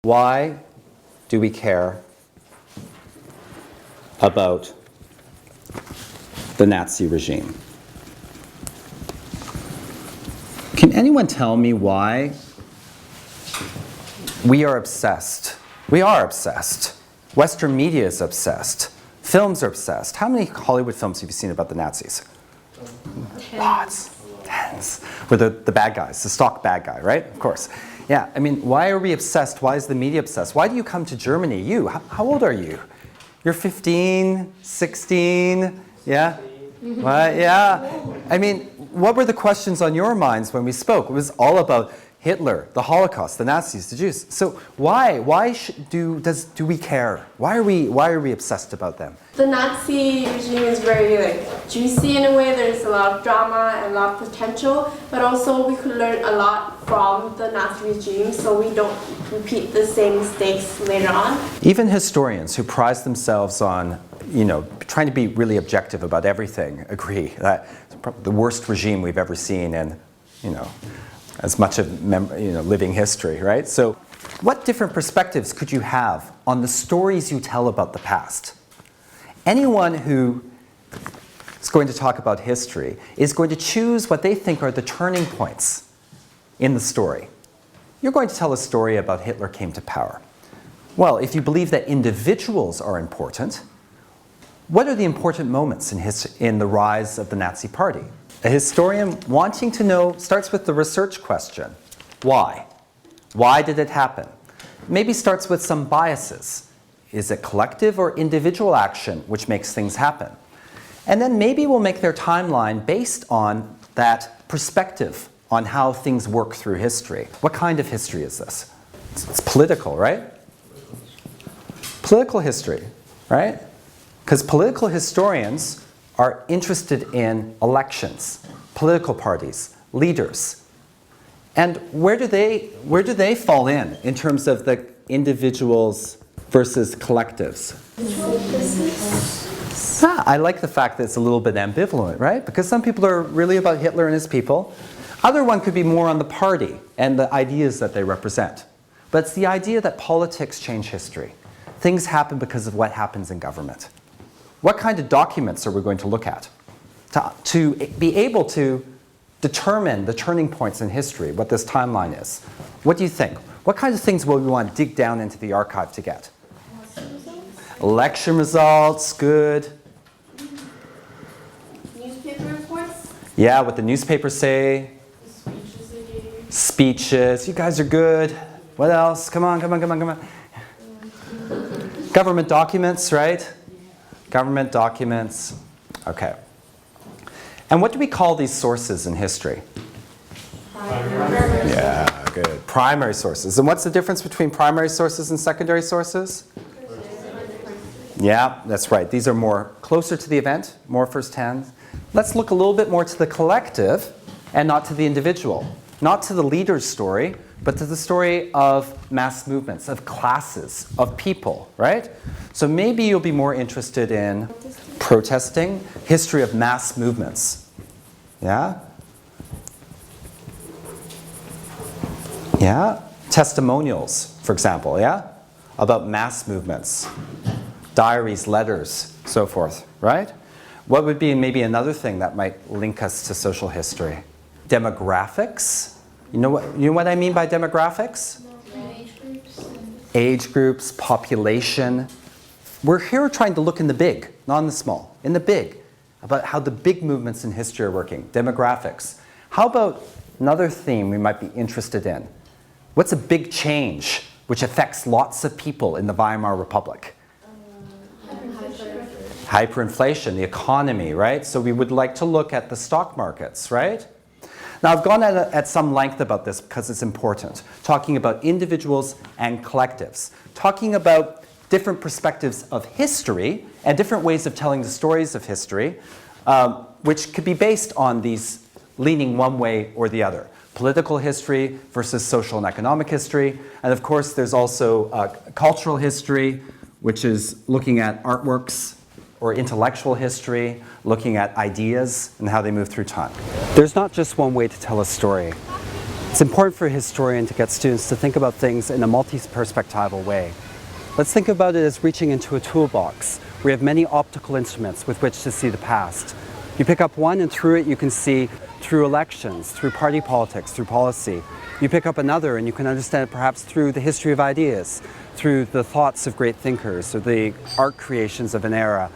Why do we care about the Nazi regime? Can anyone tell me why we are obsessed? We are obsessed. Western media is obsessed. Films are obsessed. How many Hollywood films have you seen about the Nazis? Lots. Tens. With the bad guys, the stock bad guy, right? Of course. Yeah, I mean, why are we obsessed? Why is the media obsessed? Why do you come to Germany? You, how old are you? You're 15, 16, yeah? What? Yeah. I mean, what were the questions on your minds when we spoke? It was all about Hitler, the Holocaust, the Nazis, the Jews. So why do we care? Why are we obsessed about them? The Nazi regime is very juicy in a way. There's a lot of drama and a lot of potential, but also we could learn a lot from the Nazi regime so we don't repeat the same mistakes later on. Even historians who prize themselves on, trying to be really objective about everything agree that it's probably the worst regime we've ever seen in, as much of living history, right? So what different perspectives could you have on the stories you tell about the past? Anyone who is going to talk about history is going to choose what they think are the turning points in the story. You're going to tell a story about Hitler came to power. Well, if you believe that individuals are important, what are the important moments in the rise of the Nazi Party? A historian wanting to know starts with the research question. Why? Why did it happen? Maybe starts with some biases. Is it collective or individual action which makes things happen? And then maybe we'll make their timeline based on that perspective on how things work through history. What kind of history is this? It's political, right? Political history, right? Because political historians are interested in elections, political parties, leaders. And where do they fall in terms of the individuals versus collectives? I like the fact that it's a little bit ambivalent, right? Because some people are really about Hitler and his people. Other one could be more on the party and the ideas that they represent. But it's the idea that politics change history. Things happen because of what happens in government. What kind of documents are we going to look at to be able to determine the turning points in history, what this timeline is? What do you think? What kinds of things will we want to dig down into the archive to get? Election results, good. Newspaper reports? Yeah, what the newspapers say. The speeches they gave. Speeches, you guys are good. What else? Come on. Government documents, right? Government documents. Okay. And what do we call these sources in history? Primary. Yeah, good. Primary sources. And what's the difference between primary sources and secondary sources? Yeah, that's right. These are more closer to the event, more firsthand. Let's look a little bit more to the collective and not to the individual. Not to the leader's story, but to the story of mass movements, of classes, of people, right? So maybe you'll be more interested in protesting, history of mass movements. Yeah? Yeah? Testimonials, for example, yeah? About mass movements. Diaries, letters, so forth, right? What would be maybe another thing that might link us to social history? Demographics. You know what I mean by demographics? Age groups, population. We're here trying to look in the big, not in the small, in the big, about how the big movements in history are working. Demographics. How about another theme we might be interested in? What's a big change which affects lots of people in the Weimar Republic? Hyperinflation, the economy, right? So we would like to look at the stock markets, right? Now I've gone at some length about this because it's important. Talking about individuals and collectives. Talking about different perspectives of history and different ways of telling the stories of history, which could be based on these leaning one way or the other. Political history versus social and economic history. And of course there's also cultural history, which is looking at artworks, or intellectual history, looking at ideas and how they move through time. There's not just one way to tell a story. It's important for a historian to get students to think about things in a multi-perspectival way. Let's think about it as reaching into a toolbox. We have many optical instruments with which to see the past. You pick up one and through it you can see through elections, through party politics, through policy. You pick up another and you can understand it perhaps through the history of ideas, through the thoughts of great thinkers or the art creations of an era.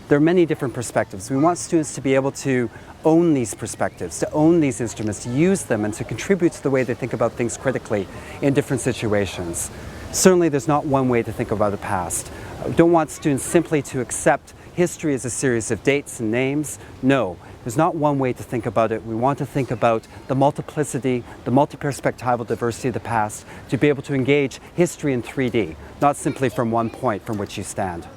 There are many different perspectives. We want students to be able to own these perspectives, to own these instruments, to use them and to contribute to the way they think about things critically in different situations. Certainly there's not one way to think about the past. We don't want students simply to accept history as a series of dates and names. No, there's not one way to think about it. We want to think about the multiplicity, the multi-perspectival diversity of the past, to be able to engage history in 3D, not simply from one point from which you stand.